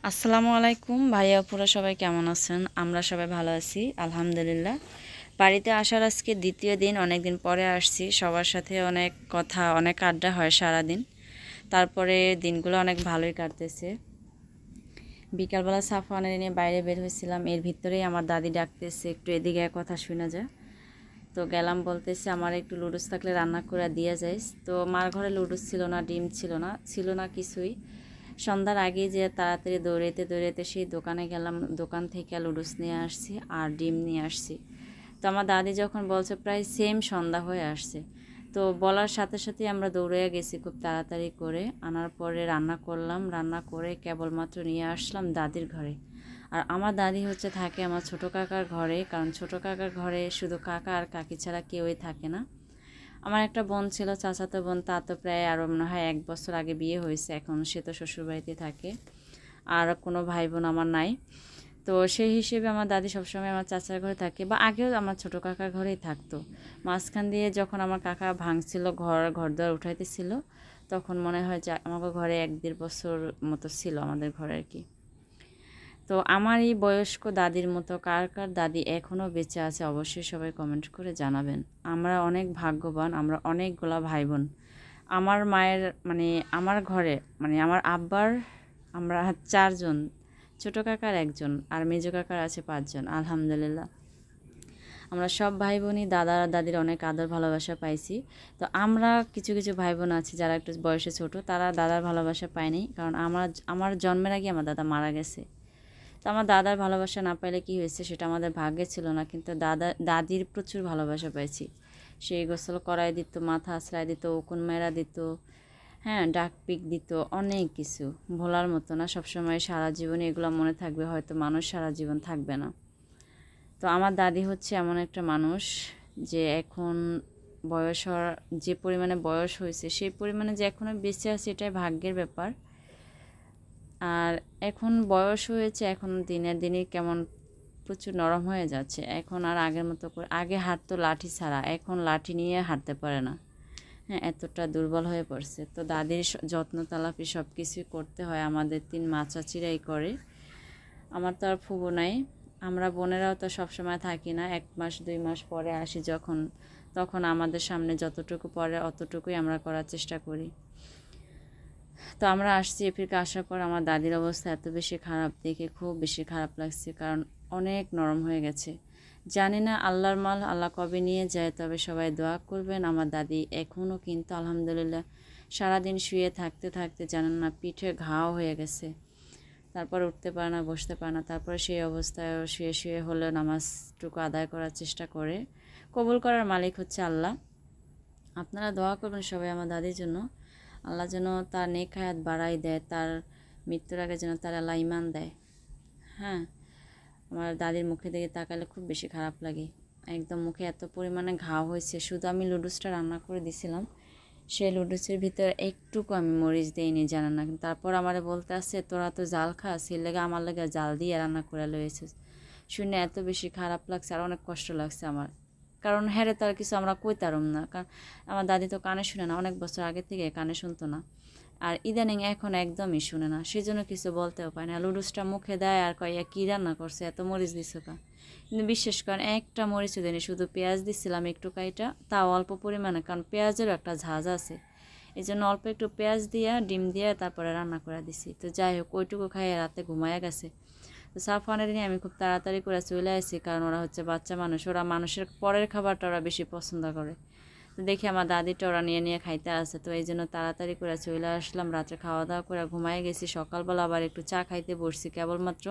আসসালামু আলাইকুম ভাইয়া আপুরা সবাই কেমন আছেন? আমরা সবাই ভালো আছি আলহামদুলিল্লাহ। বাড়িতে আসার আজকে দ্বিতীয় দিন, অনেক দিন পরে আসছি। সবার সাথে অনেক কথা, অনেক আড্ডা হয় সারাদিন। তারপরে দিনগুলো অনেক ভালোই কাটতেছে। বিকালবেলা সাফওয়ানের নিয়ে বাইরে বের হয়েছিলাম, এর ভিতরেই আমার দাদি ডাকতেছে, একটু এদিকে কথা শোনা যায়। তো গেলাম, বলতেছে আমার একটু লুডুস থাকলে রান্না করে দিয়ে যাইস। তো মার ঘরে লুডুস ছিল না, ডিম ছিল না কিছুই। সন্ধ্যার আগে যে তাড়াতাড়ি দৌড়াইতে দৌড়াইতে সেই দোকানে গেলাম, দোকান থেকে লুডুস নিয়ে আসছি আর ডিম নিয়ে আসছি। তো আমার দাদি যখন বলছে প্রায় সেম সন্ধ্যা হয়ে আসছে, তো বলার সাথে সাথেই আমরা দৌড়ে গেছি খুব তাড়াতাড়ি করে। আনার পরে রান্না করলাম, রান্না করে কেবলমাত্র নিয়ে আসলাম দাদির ঘরে। আর আমার দাদি থাকে আমার ছোটো কাকার ঘরে, কারণ ছোটো কাকার ঘরে শুধু কাকা আর কাকি ছাড়া কেউই থাকে না। আমার একটা বোন ছিল, চাচাতো বোন, তা তো প্রায় আরও মনে হয় 1 বছর আগে বিয়ে হয়েছে, এখন সে তো শ্বশুরবাড়িতে থাকে। আর কোনো ভাই বোন আমার নাই। তো সেই হিসেবে আমার দাদি সবসময় আমার চাচার ঘরে থাকে, বা আগেও আমার ছোটো কাকার ঘরেই থাকতো। মাঝখান দিয়ে যখন আমার কাকা ভাঙছিল, ঘর উঠাইতেছিল, তখন মনে হয় যে আমাকে ঘরে 1-1.5 বছর মতো ছিল আমাদের ঘরে আর কি। তো আমার এই বয়স্ক দাদির মতো কার কার দাদি এখনও বেঁচে আছে অবশ্যই সবাই কমেন্ট করে জানাবেন। আমরা অনেক ভাগ্যবান, আমরা অনেকগুলা ভাই বোন। আমার মায়ের আমার ঘরে আমার আব্বার আমরা 4 জন, ছোটো কাকার 1 জন, আর মেজো কাকার আছে 5 জন। আলহামদুলিল্লাহ আমরা সব ভাই বোনই দাদা দাদির অনেক আদর ভালোবাসা পাইছি। তো আমরা কিছু কিছু ভাই বোন আছি যারা একটু বয়সে ছোট, তারা দাদার ভালোবাসা পায়নি, কারণ আমার জন্মের আগে আমার দাদা মারা গেছে। তো আমার দাদার ভালোবাসা না পাইলে কী হয়েছে, সেটা আমাদের ভাগ্যে ছিল না, কিন্তু দাদির প্রচুর ভালোবাসা পাইছি। সেই গোসল করাই দিত, মাথা আশ্রয় দিত, উকুন মেরা দিত, হ্যাঁ, ডাক পিক দিত, অনেক কিছু ভোলার মতো না। সবসময় সারা জীবনে এগুলো মনে থাকবে, হয়তো মানুষ সারা জীবন থাকবে না। তো আমার দাদি এমন একটা মানুষ যে এখন যে পরিমাণে বয়স হয়েছে, সেই পরিমাণে যে এখনও বেঁচে আছে, এটাই ভাগ্যের ব্যাপার। আর এখন বয়স হয়েছে, এখন দিনের দিনই কেমন প্রচুর নরম হয়ে যাচ্ছে। এখন আর আগের মতো করে, আগে হাঁটতো লাঠি ছাড়া, এখন লাঠি নিয়ে হাঁটতে পারে না। হ্যাঁ, এতটা দুর্বল হয়ে পড়ছে। তো দাদির যত্ন তালাপি সব কিছুই করতে হয়, আমাদের 3 মা চাচিরাই করে। আমার তো আর ফুবো নাই। আমরা বোনেরাও তো সবসময় থাকি না, 1 মাস 2 মাস পরে আসি যখন, তখন আমাদের সামনে যতটুকু পরে অতটুকুই আমরা করার চেষ্টা করি। তো আমরা আসছি এফিরকে আসার পর আমার দাদির অবস্থা এত বেশি খারাপ দেখে খুব বেশি খারাপ লাগছে, কারণ অনেক নরম হয়ে গেছে। জানি না আল্লাহর মাল আল্লাহ কবে নিয়ে যায়, তবে সবাই দোয়া করবেন। আমার দাদি এখনও কিন্তু আলহামদুলিল্লাহ সারাদিন শুয়ে থাকতে থাকতে জানেন না পিঠে ঘাও হয়ে গেছে, তারপর উঠতে পারে না, বসতে পারে না। তারপর সেই অবস্থায় শুয়ে শুয়ে হলেও নামাজটুকু আদায় করার চেষ্টা করে। কবুল করার মালিক হচ্ছে আল্লাহ। আপনারা দোয়া করবেন সবাই আমার দাদির জন্য, আল্লাহ যেন তার নেক হায়াত বাড়াই দেয়, তার মৃত্যুর আগে যেন তার আল্লাহ ইমান দেয়। হ্যাঁ, আমার দাদির মুখে দিকে তাকালে খুব বেশি খারাপ লাগে। একদম মুখে এত পরিমাণে ঘাও হয়েছে। শুধু আমি লুডুসটা রান্না করে দিছিলাম, সেই লুডুসের ভিতরে একটুকু আমি মরিচ দিইনি, জানেন না। তারপর আমারে বলতে আসছে তোরা তো জাল খাস, সেই লেগে আমার লেগে জাল দিয়ে রান্না করে লয়েছিস। শুনে এত বেশি খারাপ লাগছে আর অনেক কষ্ট লাগছে আমার, কারণ হ্যাঁ তার কিছু আমরা কইতারম না, কারণ আমার দাদি তো কানে শুনে না, অনেক বছর আগে থেকে কানে শুনতো না, আর ইদানিং এখন একদমই শুনে না, সেই জন্য কিছু বলতেও পারে না। লুডুসটা মুখে দেয় আর কয় কী রান্না করছে, এত মরিচ দিছো কা। কিন্তু বিশ্বাস করেন একটা মরিচও দিইনি, শুধু পেঁয়াজ দিচ্ছিলাম একটু কাইটা, তাও অল্প পরিমাণে, কারণ পেঁয়াজেরও একটা ঝাঁজ আছে, এই জন্য অল্প একটু পেঁয়াজ দিয়া ডিম দিয়ে তারপরে রান্না করে দিছি। তো যাই হোক, ওইটুকু খাইয়ে রাতে ঘুমায়া গেছে। তো সাফওয়ানের নিয়ে আমি খুব তাড়াতাড়ি করে চলে আসি, কারণ ওরা বাচ্চা মানুষ, ওরা মানুষের পরের খাবারটা ওরা বেশি পছন্দ করে। তো দেখি আমার দাদিটা ওরা নিয়ে নিয়ে খাইতে আসে, তো এই জন্য তাড়াতাড়ি করে চলে আসলাম। রাত্রে খাওয়া দাওয়া করে ঘুমাই গেছি, সকালবেলা আবার একটু চা খাইতে বসছি কেবলমাত্র।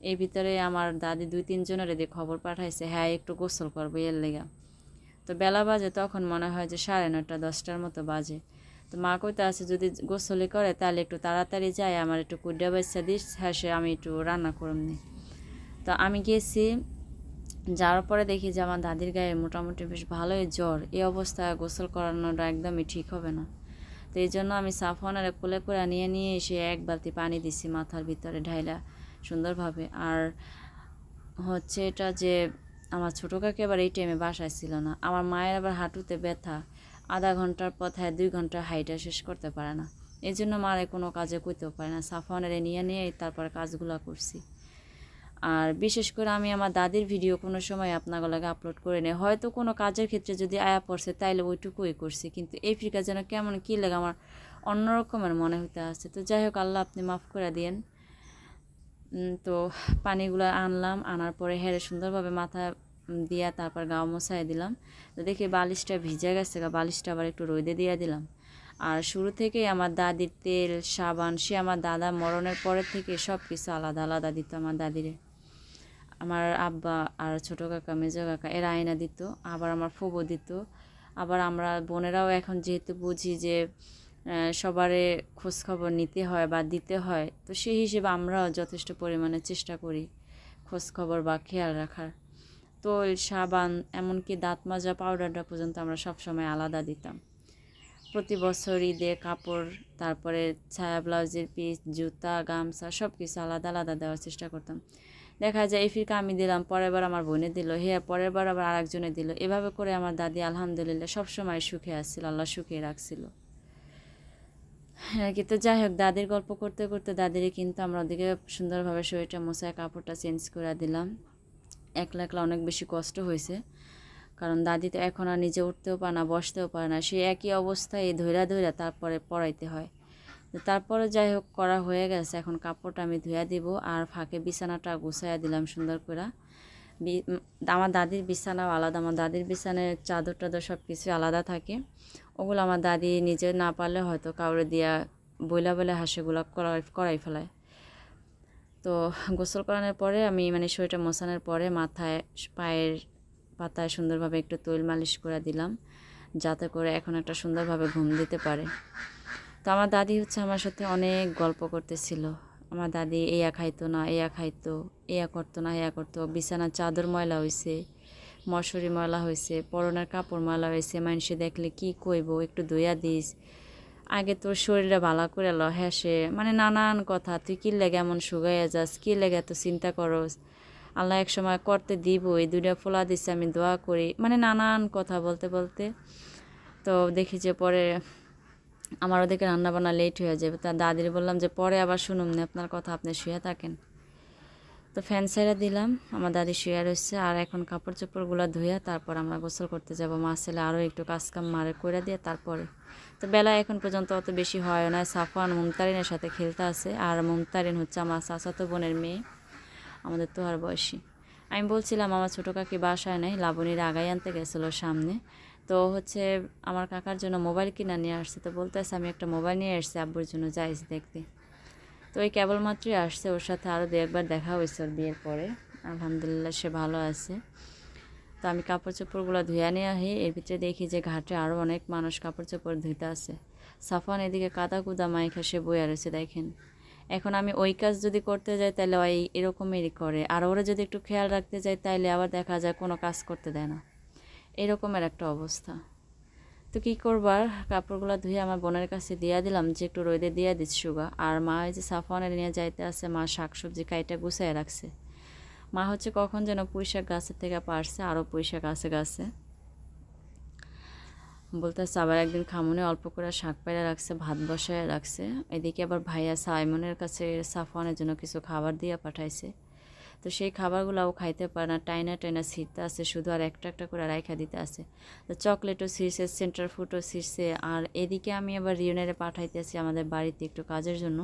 এই ভিতরে আমার দাদি 2-3 জনের এদিকে খবর পাঠাইছে, হ্যাঁ একটু গোসল করবো এর লেগা। তো বেলা বাজে তখন মনে হয় যে 9:30 10টার মতো বাজে। তো মা কইতে আছে যদি গোসলে করে তাহলে একটু তাড়াতাড়ি যায়, আমার একটু কুড্ডা বাচ্চা দিস, হ্যাঁ সে আমি একটু রান্না করমনি। তো আমি গেছি, যাওয়ার পরে দেখি যে আমার দাদির গায়ে মোটামুটি বেশ ভালোই জ্বর। এই অবস্থায় গোসল করানোটা একদমই ঠিক হবে না। তো এই জন্য আমি সাফওয়ানের কোলে করে নিয়ে নিয়ে এসে 1 বালতি পানি দিছি মাথার ভিতরে ঢাইলা সুন্দরভাবে। আর এটা যে আমার ছোটো কাকি আবার এই টাইমে বাসায় ছিল না, আমার মায়ের আবার হাঁটুতে ব্যথা, আধা ঘন্টার পথ, হ্যাঁ 2 ঘন্টা হাইটা শেষ করতে পারে না। এই জন্য মারে কোনো কাজে করতেও পারে না, সাফওয়ানের নিয়ে নিয়ে তারপরে কাজগুলো করছি। আর বিশেষ করে আমি আমার দাদির ভিডিও কোনো সময় আপনাদের লাগে আপলোড করে নিই, হয়তো কোনো কাজের ক্ষেত্রে যদি আয়া পড়ছে তাইলে ওইটুকুই করছি, কিন্তু এই ফিরকা যেন কেমন কী লাগে আমার অন্যরকমের মনে হইতে আসছে। তো যাই হোক, আল্লাহ আপনি মাফ করে দিয়েন। তো পানিগুলো আনলাম, আনার পরে হেরে সুন্দরভাবে মাথা দিয়া তারপর গাও মোছাই দিলাম। তো দেখি বালিশটা ভিজে গেছে, বালিশটা আবার একটু রোদে দিয়ে দিলাম। আর শুরু থেকেই আমার দাদির তেল সাবান, সে আমার দাদা মরণের পরের থেকে সব কিছু আলাদা আলাদা দিত আমার দাদিরে। আমার আব্বা আর ছোটো কাকা মেজো কাকা এরা আয়না দিত, আবার আমার ফুবো দিত। আবার আমরা বোনেরাও এখন যেহেতু বুঝি যে সবারে খোঁজখবর নিতে হয় বা দিতে হয়, তো সেই হিসেবে আমরাও যথেষ্ট পরিমাণে চেষ্টা করি খোঁজখবর বা খেয়াল রাখার। তেল সাবান এমনকি দাঁত মাজা পাউডারটা পর্যন্ত আমরা সবসময় আলাদা দিতাম। প্রতি বছর ঈদে কাপড়, তারপরে ছায়া ব্লাউজের পিস, জুতা, গামছা সব কিছু আলাদা আলাদা দেওয়ার চেষ্টা করতাম। দেখা যায় এই ফিরকা আমি দিলাম, পরের বার আমার বোনে দিল, পরের বার আবার আরেকজনে দিল। এভাবে করে আমার দাদি আলহামদুলিল্লাহ সবসময় সুখে আসছিল, আল্লাহ সুখে রাখছিল। হ্যাঁ, কিন্তু যাই হোক, দাদির গল্প করতে করতে দাদিরই কিন্তু আমরা ওদিকে সুন্দরভাবে শরীরটা মোছায় কাপড়টা চেঞ্জ করে দিলাম। একলা একলা অনেক বেশি কষ্ট হয়েছে, কারণ দাদি তো এখন আর নিজে উঠতেও পারে না, বসতেও পারে না, সে একই অবস্থায় ধইরা ধইরা তারপরে পড়াইতে হয়। তারপরে যাই হোক করা হয়ে গেছে, এখন কাপড়টা আমি ধুয়া দিব আর ফাঁকে বিছানাটা গুছাইয়া দিলাম সুন্দর করে। আমার দাদির বিছানাও আলাদা, আমার দাদির বিছানায় চাদর টাদর সব কিছু আলাদা থাকে। ওগুলো আমার দাদি নিজে না পারলে হয়তো কাউরে দিয়া বইলা বলে হাঁসেগুলো করাই ফেলায়। তো গোসল করানোর পরে আমি শরীরটা মোছানোর পরে মাথায় পায়ের পাতায় সুন্দরভাবে একটু তৈল মালিশ করে দিলাম, যাতে করে এখন একটা সুন্দরভাবে ঘুম দিতে পারে। তো আমার দাদি আমার সাথে অনেক গল্প করতেছিল। আমার দাদি এয়া খাইতো না, এয়া খাইতো, এয়া করতো না, এয়া করতো, বিছানার চাদর ময়লা হয়েছে, মশারি ময়লা হয়েছে, পরনের কাপড় ময়লা হয়েছে, মানুষে দেখলে কি কইব, একটু ধুইয়া দিস, আগে তোর শরীরটা ভালো করে ল, হেসে নানান কথা, তুই কি লেগে এমন শুকাইয়া যাস, কি লেগে এত চিন্তা করস, আল্লাহ এক সময় করতে দিব, এই দুইটা ফোলা দিচ্ছে, আমি দোয়া করি, নানান কথা বলতে বলতে তো দেখি যে পরে আমার ওদিকে রান্নাবান্না লেট হয়ে যাবে। তা দাদির বললাম যে পরে আবার শুনুন না আপনার কথা, আপনি শুয়ে থাকেন। তো ফ্যান সাইরা দিলাম, আমার দাদি শুয়ে রয়েছে। আর এখন কাপড় চোপড়গুলো ধুইয়া তারপর আমরা গোসল করতে যাব। মা ছেলে আরও একটু কাজকাম মারে করে দিয়ে তারপরে তো বেলা এখন পর্যন্ত অত বেশি হয় না। সাফওয়ান মুমতারিনের সাথে খেলতে আছে, আর মুমতারিন আমার চাচাতো বোনের মেয়ে, আমাদের তো আর বয়সী। আমি বলছিলাম আমার ছোটো কাকি বাসায় নাই, লাবণীর আগাই আনতে গেছিলো সামনে। তো আমার কাকার জন্য মোবাইল কিনা নিয়ে আসছে, তো বলতেছে আমি একটা মোবাইল নিয়ে আসছি আব্বুর জন্য, যাইস দেখতে। তো ওই কেবলমাত্রই আসছে, ওর সাথে আরও দু একবার দেখা হয়েছে ওর বিয়ের পরে। আলহামদুলিল্লাহ সে ভালো আছে। তো আমি কাপড় চোপড়গুলো ধুয়ে নিয়ে আহি, এর ভিতরে দেখি যে ঘাটে আরও অনেক মানুষ কাপড় চোপড় ধুইতে আছে। সাফওয়ান এদিকে কাদা কুদা মাইখা সে বইয়া রয়েছে দেখেন। এখন আমি ওই কাজ যদি করতে যাই তাহলে ওই এরকমেরই করে, আর ওরা যদি একটু খেয়াল রাখতে যাই তাইলে আবার দেখা যায় কোনো কাজ করতে দেয় না, এরকমের একটা অবস্থা। তো কী করবার, কাপড়গুলো ধুয়ে আমার বোনের কাছে দিয়ে দিলাম যে একটু রোদে দিয়ে দিচ্ছি সুগা। আর মা ওই যে সাফওয়ানের নিয়ে যাইতে আছে, মা শাকসবজি কাইটা গুছাইয়া রাখছে। মা কখন যেন পুঁইশাক গাছের থেকে পারছে, আরও পুঁইশাক গাছে গাছে বলতেছে আবার একদিন খামুনে অল্প করে শাক পাইরা রাখছে, ভাত বসায় রাখছে। এদিকে আবার ভাইয়া সাইমনের কাছে সাফওয়ানের জন্য কিছু খাবার দিয়ে পাঠাইছে। তো সেই খাবারগুলোও খাইতে পারে না, টাইনা টাইনা ছিঁড়তে আছে শুধু, আর একটা একটা করে রাইখা দিতে আছে। তো চকলেটও ছিঁড়ছে, সেন্টার ফুডও ছিঁড়ছে। আর এদিকে আমি আবার রিউনারে পাঠাইতেছি আমাদের বাড়িতে একটু কাজের জন্য।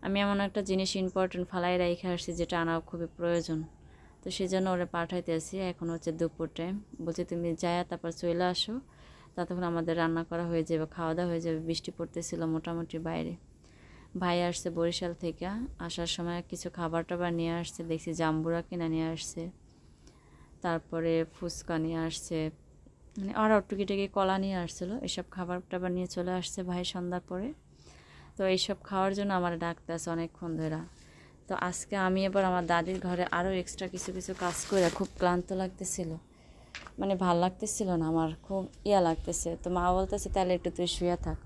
আমি এমন একটা জিনিস ইম্পর্টেন্ট ফালাই রাইখা আসছি যেটা আনা খুবই প্রয়োজন, তো সেই জন্য ওরা পাঠাইতেছি। এখন দুপুর টাইম, বলছে তুমি যায়া তারপর চলে আসো, ততক্ষণ আমাদের রান্না করা হয়ে যাবে, খাওয়া দাওয়া হয়ে যাবে। বৃষ্টি পড়তেছিল মোটামুটি বাইরে। ভাই আসছে বরিশাল থেকে, আসার সময় কিছু খাবার টাবার নিয়ে আসছে, দেখছি জাম্বুরা কিনা নিয়ে আসছে, তারপরে ফুচকা নিয়ে আসছে, আরও টুকিটাকি কলা নিয়ে আসছিলো। এসব খাবার টাবার নিয়ে চলে আসছে ভাই সন্ধ্যার পরে। তো এইসব খাওয়ার জন্য আমার ডাকতে আছে অনেকক্ষণ ধরে। তো আজকে আমি এবার আমার দাদির ঘরে আরও এক্সট্রা কিছু কিছু কাজ করে খুব ক্লান্ত লাগতেছিল, ভাল লাগতেছিল না, আমার খুব লাগতেছে। তো মা বলতেছে তাহলে একটু তুই শুয়ে থাক।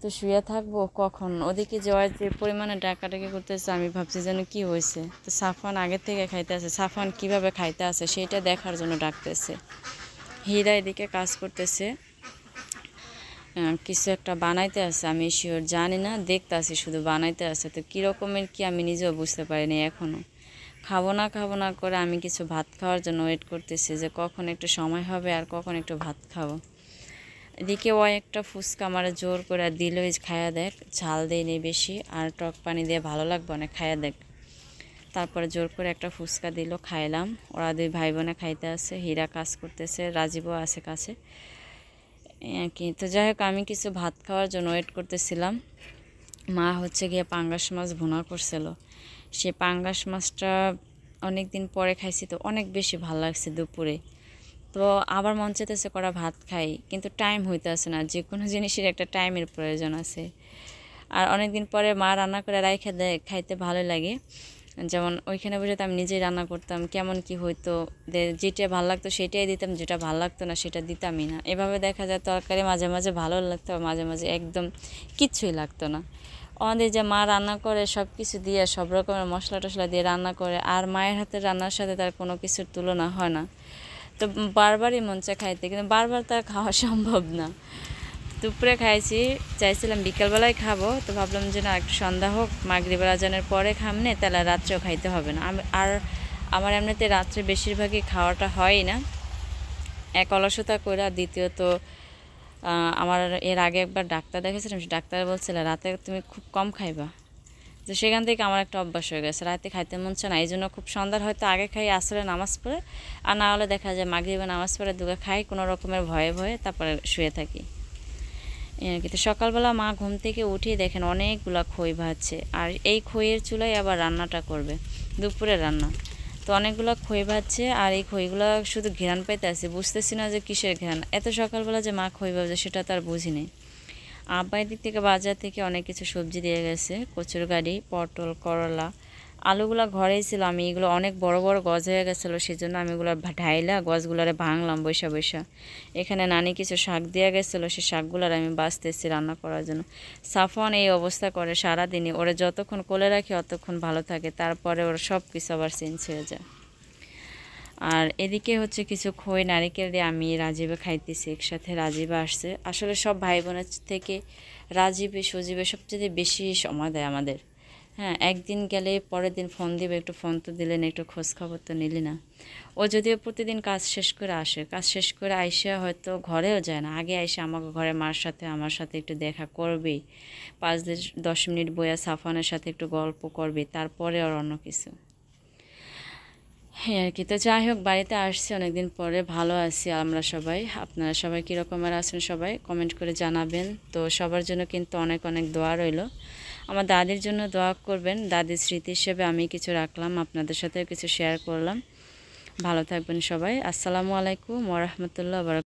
তো শুয়ে থাকবো কখন, ওদিকে যাওয়ার যে পরিমাণে ডাকাডাকি করতেছে, আমি ভাবছি যেন কি হয়েছে। তো সাফওয়ান আগে থেকে খাইতে আছে, সাফওয়ান কীভাবে খাইতে আছে সেইটা দেখার জন্য ডাকতেছে। হীরা এদিকে কাজ করতেছে। কিছু একটা বানাইতে আছে, আমি শিওর জানি না, দেখতে আছি শুধু বানাইতে আছে। তো কী রকমের কি আমি নিজেও বুঝতে পারিনি এখনও। খাবো না করে আমি কিছু ভাত খাওয়ার জন্য ওয়েট করতেছি যে কখন একটু সময় হবে আর কখন একটু ভাত খাবো। এদিকে ও একটা ফুচকা আমার জোর করে দিল, খায়া দেখ, ঝাল দেয়নি বেশি আর টক পানি দিয়ে ভালো লাগবে অনেক, খায়া দেখ। তারপরে জোর করে একটা ফুচকা দিল, খাইলাম। ওরা দুই ভাই বোনে খাইতে আছে, হীরা কাজ করতেছে, রাজীবও আছে কাছে কি। তো যাই হোক, আমি কিছু ভাত খাওয়ার জন্য ওয়েট করতেছিলাম। মা হচ্ছে গিয়ে পাঙ্গাস মাছ ভুনা করছিল। সে পাঙ্গাস মাছটা অনেক দিন পরে খাইছি, তো অনেক বেশি ভালো লাগছে দুপুরে। তো আবার মন চাইতেছে করা ভাত খাই, কিন্তু টাইম হইতেছে না। যে কোনো জিনিসের একটা টাইমের প্রয়োজন আছে। আর অনেক দিন পরে মা রান্না করে রাইখে দেয়, খাইতে ভালো লাগে। যেমন ওইখানে বসে তো আমি নিজেই রান্না করতাম, কেমন কি হইতো, যেটা ভালো লাগতো সেটাই দিতাম, যেটা ভালো লাগতো না সেটা দিতামই না। এভাবে দেখা যায় তরকারি মাঝে মাঝে ভালো লাগতো, মাঝে মাঝে একদম কিচ্ছুই লাগতো না। আমাদের যে মা রান্না করে সব কিছু দিয়ে, সব রকমের মশলা টশলা দিয়ে রান্না করে, আর মায়ের হাতের রান্নার সাথে তার কোনো কিছুর তুলনা হয় না। তো বারবারই মন চায় খাইতে, কিন্তু বারবার তার খাওয়া সম্ভব না। দুপুরে খাইছি, চাইছিলাম বিকালবেলায় খাবো, তো ভাবলাম যে না, একটু সন্ধ্যা হোক, মাগরিবের আজানের পরে খামনে, তাহলে রাত্রেও খাইতে হবে না। আর আমার এমনিতে রাত্রে বেশিরভাগই খাওয়াটা হয় না, এক অলসতা করে। দ্বিতীয়ত আমার এর আগে একবার ডাক্তার দেখেছিলাম, ডাক্তার বলছিল রাতে তুমি খুব কম খাইবা। তো সেখান থেকে আমার একটা অভ্যাস হয়ে গেছে, রাতে খাইতে মন চায় না, এই জন্য খুব সন্ধ্যার হয়তো আগে খাই আসরে নামাজ পড়ে, আর না হলে দেখা যায় মাগরিবে নামাজ পড়ে দুগে খাই কোনো রকমের ভয়ে ভয়ে, তারপরে শুয়ে থাকি আর কি। তো সকালবেলা মা ঘুম থেকে উঠিয়ে দেখেন অনেকগুলা খই ভাজছে, আর এই খইয়ের চুলায় আবার রান্নাটা করবে, দুপুরে রান্না। তো অনেকগুলো খই ভাজছে, আর এই খইগুলো শুধু ঘ্রাণ পাইতে আছে, বুঝতেছি না যে কিসের ঘ্রাণ। এত সকালবেলা যে মা খই ভাজছে সেটা তার বুঝি নেই। আব্বাই দিক থেকে বাজার থেকে অনেক কিছু সবজি দিয়ে গেছে, কচুর গাড়ি, পটল, করলা, আলুগুলো ঘরেই ছিল। আমি এগুলো অনেক বড় বড় গজ হয়ে গেছিলো, সেই জন্য আমি এগুলো ঢাইলা গছগুলারে ভাঙলাম বৈশা বৈশা। এখানে নানি কিছু শাক দিয়ে গেছিলো, সেই শাকগুলার আমি বাছতেছি রান্না করার জন্য। সাফওয়ান এই অবস্থা করে সারাদিনই, ওরা যতক্ষণ কোলে রাখি অতক্ষণ ভালো থাকে, তারপরে ওর সব কিছু আবার চেঞ্জ হয়ে যায়। আর এদিকে হচ্ছে কিছু খই নারিকেল দিয়ে আমি রাজীবে খাইতেছি একসাথে। রাজীবে আসছে, আসলে সব ভাই বোনের থেকে রাজীবে সজীবে সবচেয়ে বেশি সময় দেয় আমাদের। হ্যাঁ, একদিন গেলে পরের দিন ফোন দিবে, একটু ফোন তো দিলেন, একটু খোঁজ খবর তো নিলি না। ও যদিও প্রতিদিন কাজ শেষ করে আসে, কাজ শেষ করে আইসা হয়তো ঘরেও যায় না, আগে আইসে আমাকে ঘরে মার সাথে আমার সাথে একটু দেখা করবেই, 5-10 মিনিট বইয়া সাফানের সাথে একটু গল্প করবে, তারপরে আর অন্য কিছু। হ্যাঁ আর কি। তো যাই হোক, বাড়িতে আসছি অনেকদিন পরে, ভালো আছি আমরা সবাই। আপনারা সবাই কীরকমের আছেন সবাই কমেন্ট করে জানাবেন। তো সবার জন্য কিন্তু অনেক অনেক দোয়া রইল। আমার দাদির জন্য দোয়া করবেন, দাদির স্মৃতি হিসেবে আমি কিছু রাখলাম, আপনাদের সাথেও কিছু শেয়ার করলাম। ভালো থাকবেন সবাই। আসসালামু আলাইকুম ওয়া রাহমাতুল্লাহি ওয়া বারাকাতুহু।